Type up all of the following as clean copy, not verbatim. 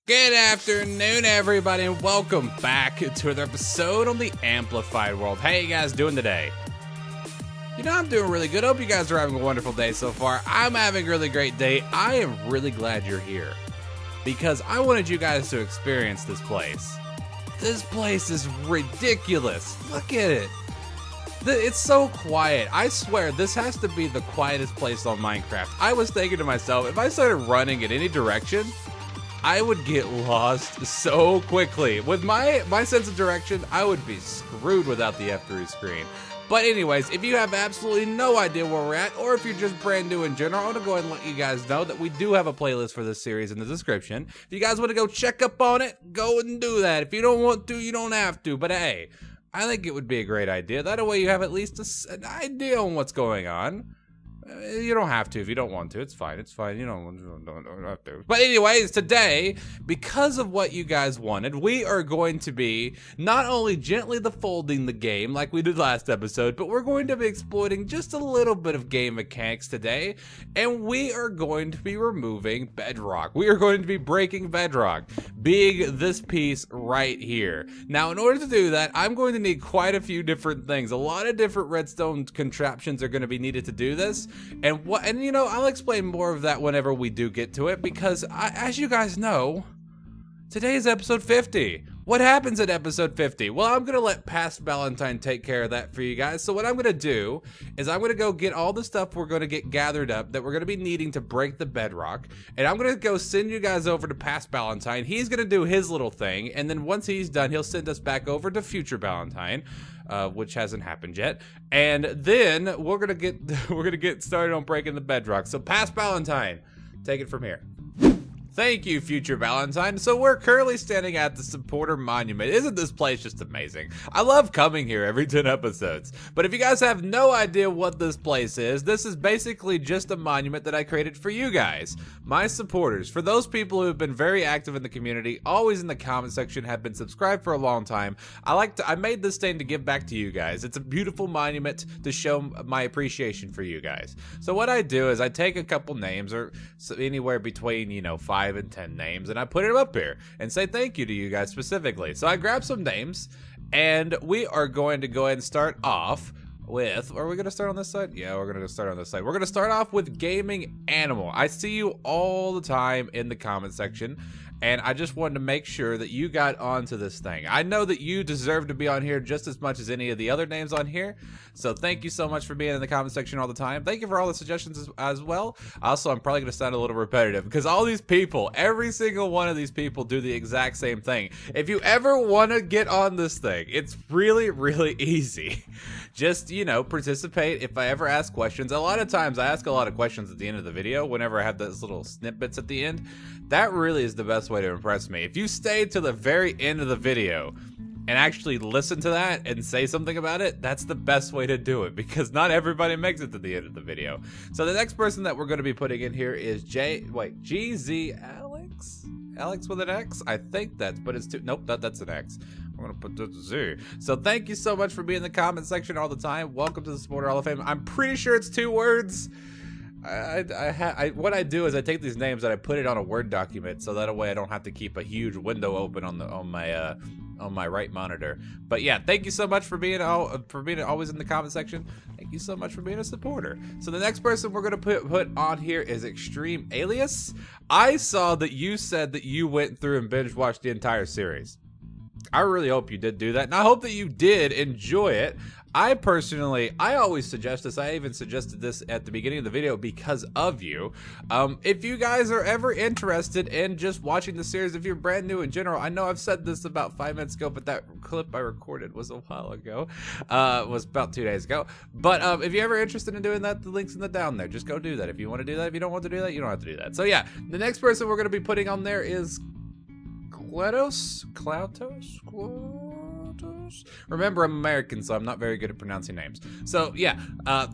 Good afternoon, everybody, and welcome back to another episode on the Amplified World. How you guys doing today? You know, I'm doing really good. Hope you guys are having a wonderful day so far. I'm having a really great day. I am really glad you're here because I wanted you guys to experience this place. This place is ridiculous. Look at it. It's so quiet. I swear, this has to be the quietest place on Minecraft. I was thinking to myself, if I started running in any direction, I would get lost so quickly. With my sense of direction, I would be screwed without the F3 screen. But anyways, if you have absolutely no idea where we're at, or if you're just brand new in general, I want to go ahead and let you guys know that we do have a playlist for this series in the description. If you guys want to go check up on it, go and do that. If you don't want to, you don't have to. But hey, I think it would be a great idea. That way you have at least an idea on what's going on. You don't have to if you don't want to. It's fine. It's fine. You don't have to. But anyways, today, because of what you guys wanted, we are going to be not only gently folding the game like we did last episode, but we're going to be exploiting just a little bit of game mechanics today, and we are going to be removing Bedrock. We are going to be breaking Bedrock, being this piece right here. Now, in order to do that, I'm going to need quite a few different things. A lot of different redstone contraptions are going to be needed to do this. And you know, I'll explain more of that whenever we do get to it, because as you guys know, today is episode 50. What happens at episode 50? Well, I'm gonna let past Ballentinelp take care of that for you guys. So what I'm gonna do is I'm gonna go get all the stuff we're gonna get gathered up that we're gonna be needing to break the bedrock, and I'm gonna go send you guys over to past Ballentinelp. He's gonna do his little thing, and then once he's done, he'll send us back over to future Ballentinelp. Which hasn't happened yet, and then we're gonna get started on breaking the bedrock. So past Ballentinelp, take it from here. Thank you, future Ballentinelp. So we're currently standing at the supporter monument. Isn't this place just amazing? I love coming here every 10 episodes. But if you guys have no idea what this place is, this is basically just a monument that I created for you guys, my supporters. For those people who have been very active in the community, always in the comment section, have been subscribed for a long time. I made this thing to give back to you guys. It's a beautiful monument to show my appreciation for you guys. So what I do is I take a couple names, or anywhere between, you know, 5 and 10 names, and I put it up here and say thank you to you guys specifically. So I grabbed some names, and we are going to go ahead and start off with, are we going to start on this side? Yeah, we're going to start on this side. We're going to start off with Gaming Animal. I see you all the time in the comment section, and I just wanted to make sure that you got onto this thing. I know that you deserve to be on here just as much as any of the other names on here. So thank you so much for being in the comment section all the time. Thank you for all the suggestions as well. Also, I'm probably going to sound a little repetitive because all these people, every single one of these people do the exact same thing. If you ever want to get on this thing, it's really, really easy. Just, you know, participate. If I ever ask questions, a lot of times I ask a lot of questions at the end of the video whenever I have those little snippets at the end. That really is the best way to impress me. If you stay to the very end of the video and actually listen to that and say something about it, that's the best way to do it, because not everybody makes it to the end of the video. So the next person that we're going to be putting in here is GZ Alex? Alex with an X? I think that's, but it's two, nope, that's an X. I'm gonna put the Z. So thank you so much for being in the comment section all the time. Welcome to the Supporter Hall of Fame. I'm pretty sure it's 2 words. What I do is I take these names and I put it on a Word document, so that way I don't have to keep a huge window open on my right monitor. But yeah, thank you so much for being always in the comment section. Thank you so much for being a supporter. So the next person we're gonna put on here is Extreme Alias. I saw that you said that you went through and binge watched the entire series. I really hope you did do that, and I hope that you did enjoy it. I always suggest this. I even suggested this at the beginning of the video because of you. If you guys are ever interested in just watching the series, if you're brand new in general, I know I've said this about 5 minutes ago, but that clip I recorded was a while ago. Was about 2 days ago. But if you're ever interested in doing that, the link's in the down there. Just go do that. If you want to do that, if you don't want to do that, you don't have to do that. So yeah, the next person we're going to be putting on there is Cloutos? Remember, I'm American, so I'm not very good at pronouncing names. So yeah,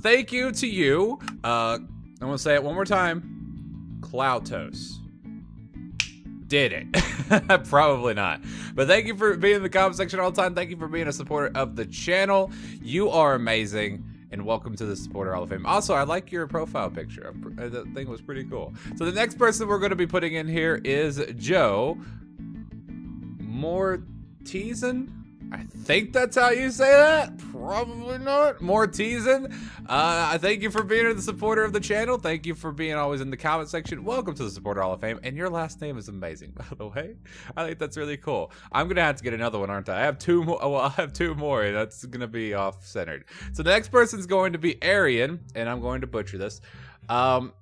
thank you to you. I'm gonna say it one more time. Cloutos. Did it? Probably not. But thank you for being in the comment section all the time. Thank you for being a supporter of the channel. You are amazing. And welcome to the Supporter Hall of Fame. Also, I like your profile picture. That thing was pretty cool. So the next person we're going to be putting in here is Joe. Mortezen? I think that's how you say that. Probably not. Mortezen. I thank you for being the supporter of the channel. Thank you for being always in the comment section. Welcome to the Supporter Hall of Fame. And your last name is amazing, by the way. I think that's really cool. I'm gonna have to get another one, aren't I? I have two more. Well, I have two more. That's gonna be off-centered. So the next person's going to be Arian, and I'm going to butcher this. Hold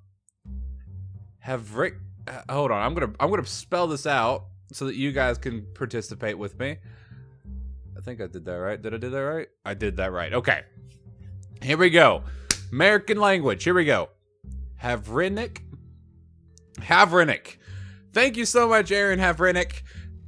on. I'm gonna spell this out so that you guys can participate with me. I think I did that right. Did I do that right? I did that right. Okay. Here we go. American language. Here we go. Havrinik. Thank you so much, Aaron Havrinik.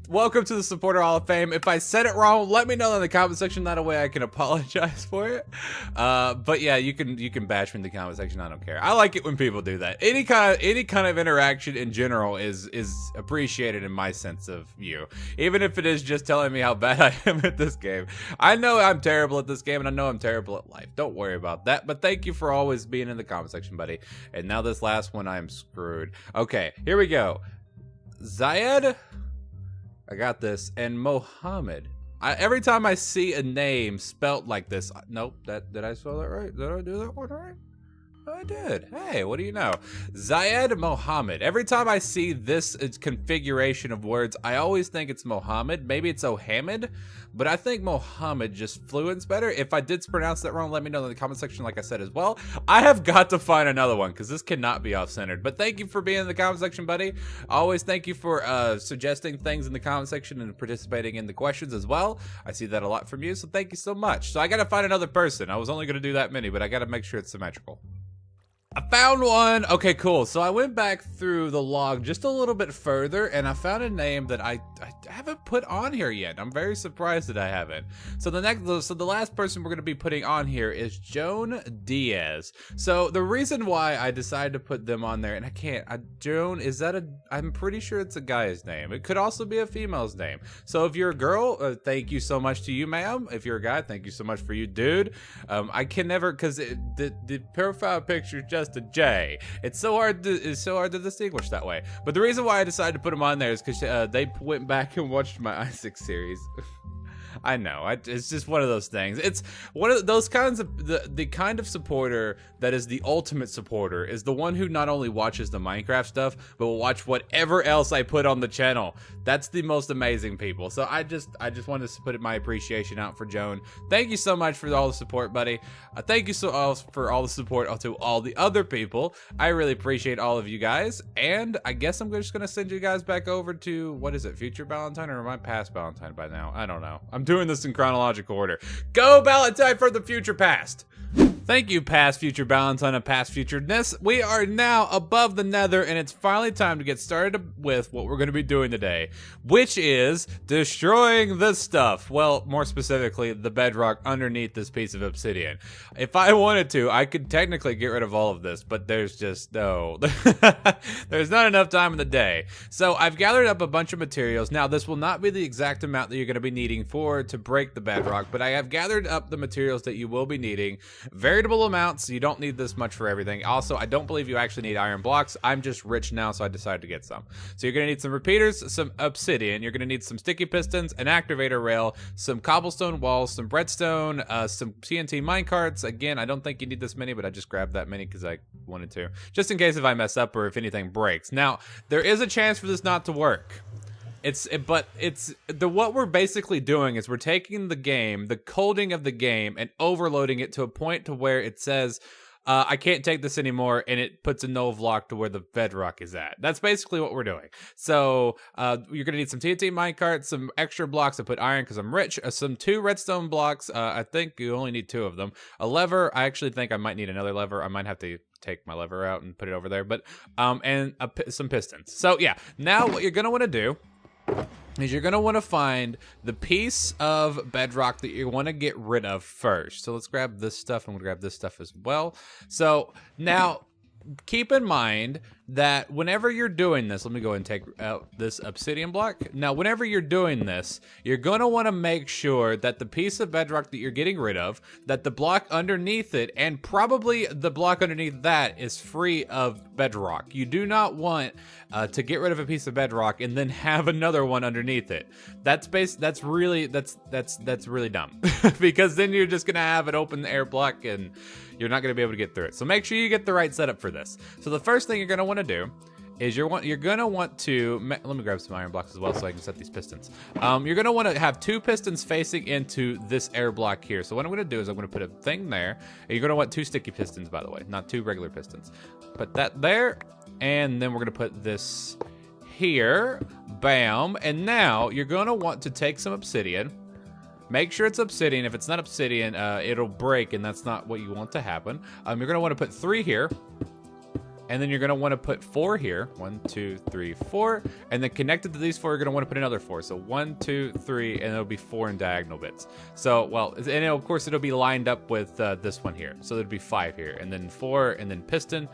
Welcome to the Supporter Hall of Fame. If I said it wrong, let me know in the comment section. That way I can apologize for it. But yeah, you can bash me in the comment section. I don't care. I like it when people do that. Any kind of interaction in general is appreciated in my sense of view. Even if it is just telling me how bad I am at this game. I know I'm terrible at this game, and I know I'm terrible at life. Don't worry about that. But thank you for always being in the comment section, buddy. And now this last one, I'm screwed. Okay, here we go. Zayed. I got this. And Mohammed. Every time I see a name spelt like this, nope, did I spell that right? Did I do that one right? I did. Hey, what do you know? Zayed Mohammed. Every time I see this configuration of words, I always think it's Mohammed. Maybe it's Ohammed, but I think Mohammed just fluent's better. If I did pronounce that wrong, let me know in the comment section, like I said as well. I have got to find another one because this cannot be off-centered. But thank you for being in the comment section, buddy. Always thank you for suggesting things in the comment section and participating in the questions as well. I see that a lot from you, so thank you so much. So I got to find another person. I was only going to do that many, but I got to make sure it's symmetrical. I found one. Okay, cool. So I went back through the log just a little bit further, and I found a name that I haven't put on here yet. I'm very surprised that I haven't. So the last person we're going to be putting on here is Joan Diaz. So the reason why I decided to put them on there, and I can't. Joan, is that I'm pretty sure it's a guy's name. It could also be a female's name. So if you're a girl, thank you so much to you, ma'am. If you're a guy, thank you so much for you, dude. I can never, because the profile picture just a J. It's so hard to distinguish that way. But the reason why I decided to put them on there is because they went back and watched my Isaac series. I know, it's just one of those things. It's one of those kinds of the kind of supporter that is the ultimate supporter is the one who not only watches the Minecraft stuff, but will watch whatever else I put on the channel. That's the most amazing people. So I just wanted to put my appreciation out for Joan. Thank you so much for all the support, buddy. Thank you for all the support to all the other people. I really appreciate all of you guys. And I guess I'm just gonna send you guys back over to, what is it, future Ballentinelp, or am I past Ballentinelp by now? I don't know. I'm doing this in chronological order. Go Ballentinelp for the future past. Thank you, past, future Ballentinelp, and past, future-ness. We are now above the nether, and it's finally time to get started with what we're going to be doing today, which is destroying the stuff. Well, more specifically, the bedrock underneath this piece of obsidian. If I wanted to, I could technically get rid of all of this, but there's just no. There's not enough time in the day. So I've gathered up a bunch of materials. Now, this will not be the exact amount that you're going to be needing to break the bedrock, but I have gathered up the materials that you will be needing. Variable amounts. You don't need this much for everything. Also, I don't believe you actually need iron blocks. I'm just rich now, so I decided to get some. So you're going to need some repeaters, some obsidian. You're going to need some sticky pistons, an activator rail, some cobblestone walls, some redstone, some TNT minecarts. Again, I don't think you need this many, but I just grabbed that many because I wanted to. Just in case if I mess up or if anything breaks. Now, there is a chance for this not to work. What we're basically doing is we're taking the game, the coding of the game, and overloading it to a point to where it says, I can't take this anymore, and it puts a no block to where the bedrock is at. That's basically what we're doing. So you're gonna need some TNT minecarts, some extra blocks to put iron because I'm rich, some 2 redstone blocks. I think you only need 2 of them. A lever. I actually think I might need another lever. I might have to take my lever out and put it over there. But and some pistons. So yeah, now what you're gonna want to do is you're going to want to find the piece of bedrock that you want to get rid of first. So let's grab this stuff. I'm going to grab this stuff as well. So now keep in mind that whenever you're doing this, let me go ahead and take out this obsidian block. Now, whenever you're doing this, you're going to want to make sure that the piece of bedrock that you're getting rid of, that the block underneath it, and probably the block underneath that is free of bedrock. You do not want to get rid of a piece of bedrock and then have another one underneath it. That's really dumb because then you're just going to have an open air block and you're not going to be able to get through it. So make sure you get the right setup for this. So the first thing you're going to want to do is you're going to want to, let me grab some iron blocks as well so I can set these pistons. You're going to want to have 2 pistons facing into this air block here. So what I'm going to do is I'm going to put a thing there. And you're going to want 2 sticky pistons, by the way, not 2 regular pistons. Put that there, and then we're going to put this here. Bam. And now you're going to want to take some obsidian. Make sure it's obsidian. If it's not obsidian, it'll break, and that's not what you want to happen. You're going to want to put 3 here. And then you're going to want to put 4 here. 1, 2, 3, 4. And then connected to these 4, you're going to want to put another 4. So 1, 2, 3, and it'll be 4 in diagonal bits. So, well, and of course, it'll be lined up with this one here. So there'd be 5 here. And then 4, and then piston,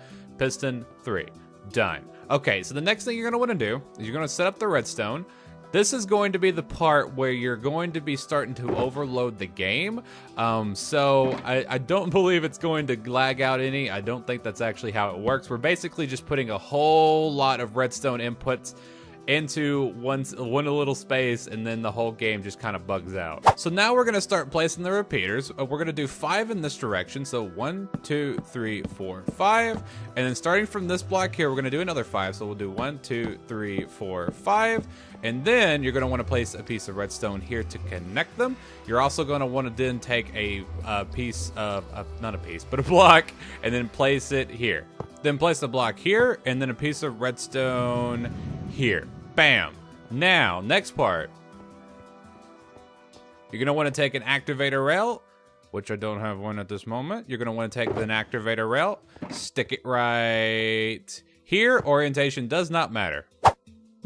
3. Done. Okay, so the next thing you're going to want to do is you're going to set up the redstone. This is going to be the part where you're going to be starting to overload the game. So I don't believe it's going to lag out any. I don't think that's actually how it works. We're basically just putting a whole lot of redstone inputs into one little space, and then the whole game just kind of bugs out. So now we're going to start placing the repeaters. We're going to do 5 in this direction. So 1, 2, 3, 4, 5. And then starting from this block here, we're going to do another 5. So we'll do 1, 2, 3, 4, 5. And then you're going to want to place a piece of redstone here to connect them. You're also going to want to then take a piece of, not a piece, but a block, and then place it here. Then place a block here, and then a piece of redstone here. Bam. Now, next part. You're going to want to take an activator rail, which I don't have one at this moment. You're going to want to take an activator rail, stick it right here. Orientation does not matter.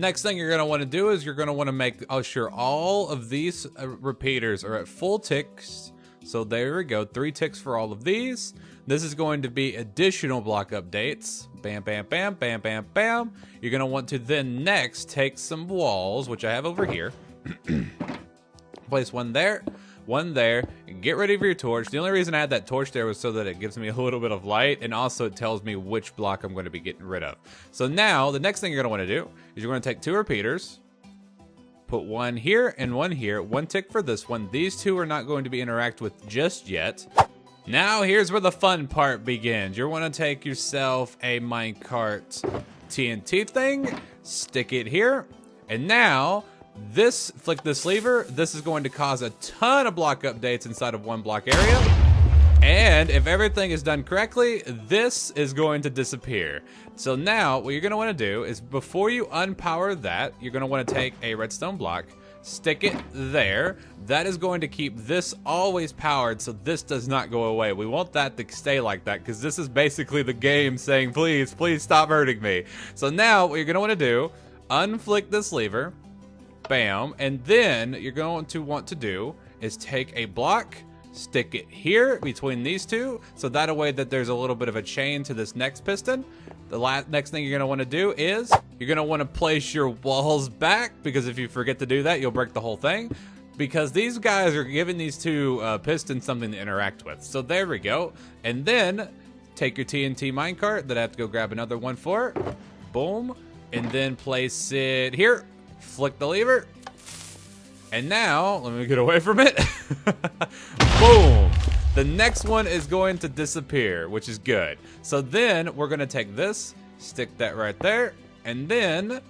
Next thing you're going to want to do is you're going to want to make sure all of these repeaters are at full ticks. So there we go, 3 ticks for all of these. This is going to be additional block updates. Bam, bam, bam, bam, bam, bam. You're going to want to then next take some walls, which I have over here. Place one there, and get ready for your torch. The only reason I had that torch there was so that it gives me a little bit of light, and also it tells me which block I'm going to be getting rid of. So now, the next thing you're going to want to do is you're going to take 2 repeaters, put 1 here and 1 here, 1 tick for this one. These 2 are not going to be interacted with just yet. Now, here's where the fun part begins. You're going to take yourself a minecart TNT thing, stick it here, and now, flick this lever. This is going to cause a ton of block updates inside of 1 block area. And if everything is done correctly, this is going to disappear. So now what you're going to want to do is before you unpower that, you're going to want to take a redstone block, stick it there. That is going to keep this always powered so this does not go away. We want that to stay like that because this is basically the game saying, please, please stop hurting me. So now what you're going to want to do, unflick this lever. Bam. And then you're going to want to do is take a block, stick it here between these 2. So that way that there's a little bit of a chain to this next piston. The next thing you're going to want to do is you're going to want to place your walls back, because if you forget to do that, you'll break the whole thing. Because these guys are giving these 2 pistons something to interact with. So there we go. And then take your TNT minecart that I have to go grab another one for. Boom. And then place it here. Flick the lever, and now let me get away from it. Boom. The next one is going to disappear, which is good. So then we're going to take this, stick that right there, and then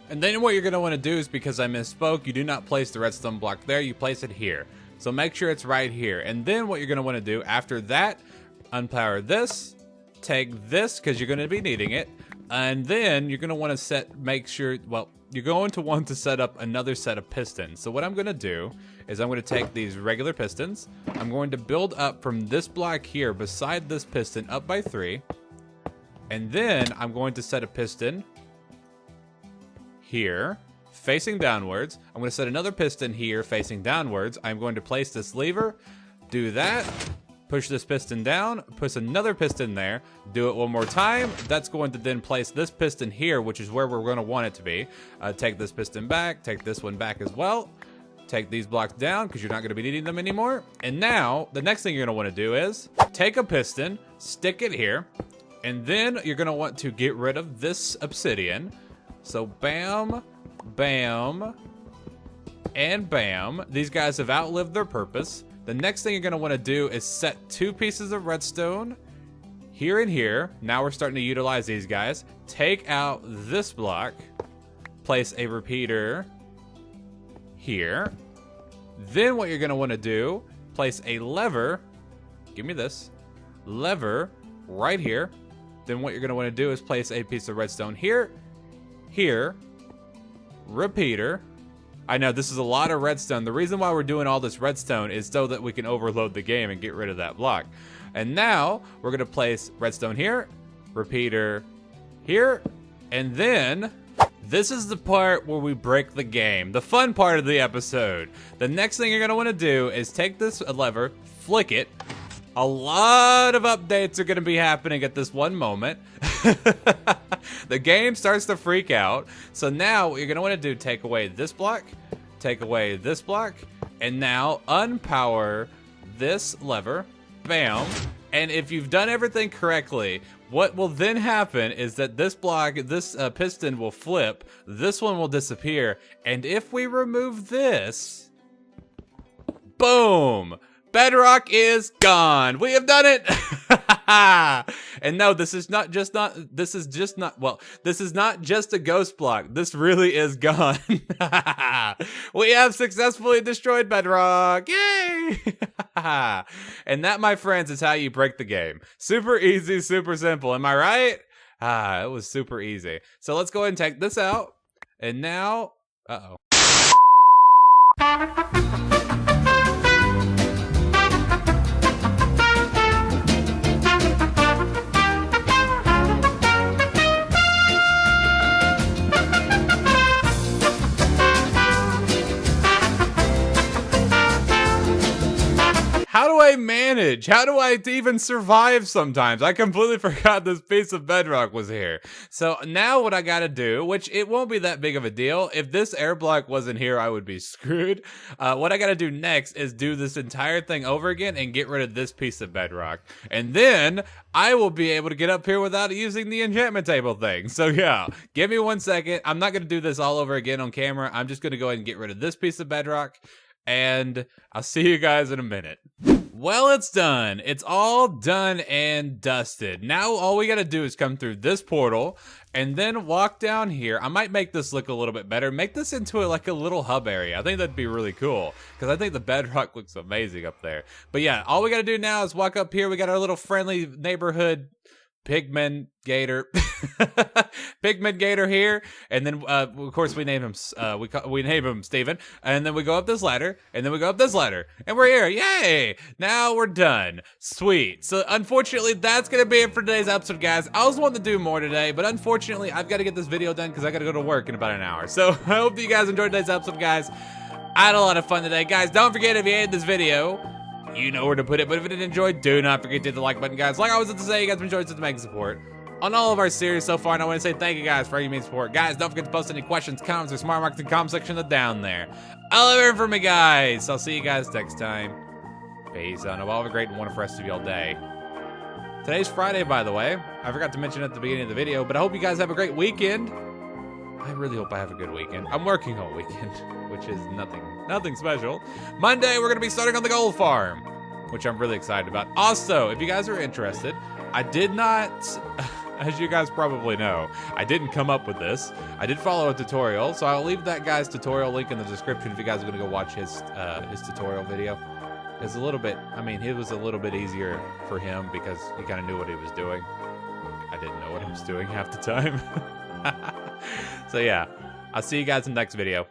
what you're going to want to do is, because I misspoke, you do not place the redstone block there, you place it here. So make sure it's right here. And then what you're going to want to do after that, unpower this, take this because you're going to be needing it, and then you're going to want to make sure, well, you're going to want to set up another set of pistons. So what I'm going to do is I'm going to take these regular pistons. I'm going to build up from this block here beside this piston up by 3. And then I'm going to set a piston here facing downwards. I'm going to set another piston here facing downwards. I'm going to place this lever, do that, push this piston down, push another piston there, do it one more time. That's going to then place this piston here, which is where we're going to want it to be. Take this piston back, take this one back as well. Take these blocks down because you're not going to be needing them anymore. And now, the next thing you're going to want to do is take a piston, stick it here, and then you're going to want to get rid of this obsidian. So bam, bam, and bam. These guys have outlived their purpose. The next thing you're going to want to do is set 2 pieces of redstone here and here. Now we're starting to utilize these guys. Take out this block, place a repeater here. Then what you're going to want to do, place a lever, give me this, lever right here. Then what you're going to want to do is place a piece of redstone here, here, repeater. I know this is a lot of redstone. The reason why we're doing all this redstone is so that we can overload the game and get rid of that block. And now we're going to place redstone here, repeater here, and then this is the part where we break the game, the fun part of the episode. The next thing you're going to want to do is take this lever, flick it. A lot of updates are going to be happening at this one moment. The game starts to freak out. So now what you're going to want to do, take away this block, take away this block, and now unpower this lever. Bam. And if you've done everything correctly, what will then happen is that this block, this piston will flip, this one will disappear, and if we remove this, boom! Bedrock is gone. We have done it. And no, this is not just a ghost block. This really is gone. We have successfully destroyed Bedrock. Yay! And that, my friends, is how you break the game. Super easy, super simple. Am I right? It was super easy. So let's go ahead and take this out. And now, uh-oh. How do I manage? How do I even survive sometimes? I completely forgot this piece of bedrock was here. So now what I gotta do, which it won't be that big of a deal. If this air block wasn't here, I would be screwed. What I gotta do next is do this entire thing over again and get rid of this piece of bedrock. And then I will be able to get up here without using the enchantment table thing. So yeah, give me 1 second. I'm not gonna do this all over again on camera. I'm just gonna go ahead and get rid of this piece of bedrock. And I'll see you guys in a minute. Well, it's done. It's all done and dusted. Now all we gotta do is come through this portal and then walk down here. I might make this look a little bit better. Make this into like a little hub area. I think that'd be really cool because I think the bedrock looks amazing up there. But yeah, all we gotta do now is walk up here. We got our little friendly neighborhood Pigman Gator, Pigman Gator here, and then of course we name him we name him Steven, and then we go up this ladder, and then we go up this ladder, and we're here. Yay! Now we're done. Sweet. So unfortunately, that's gonna be it for today's episode, guys. I was wanting to do more today, but unfortunately, I've got to get this video done because I got to go to work in about an hour. So I hope that you guys enjoyed today's episode, guys. I had a lot of fun today, guys. Don't forget, if you hated this video, you know where to put it, but if you did enjoy, do not forget to hit the like button, guys. Like I always have to say, you guys have enjoyed such amazing support on all of our series so far, and I want to say thank you guys for your support. Guys, don't forget to post any questions, comments, or smart marks in the comment section down there. I love hearing from you guys. I'll see you guys next time. Peace out. Have a great and wonderful rest of your day. Today's Friday, by the way. I forgot to mention at the beginning of the video, but I hope you guys have a great weekend. I really hope I have a good weekend. I'm working all weekend, which is nothing special. Monday, we're going to be starting on the gold farm, which I'm really excited about. Also, if you guys are interested, I did not, as you guys probably know, I didn't come up with this. I did follow a tutorial, so I'll leave that guy's tutorial link in the description if you guys are going to go watch his tutorial video. It's a little bit, I mean, it was a little bit easier for him because he kind of knew what he was doing. I didn't know what he was doing half the time. So yeah, I'll see you guys in the next video.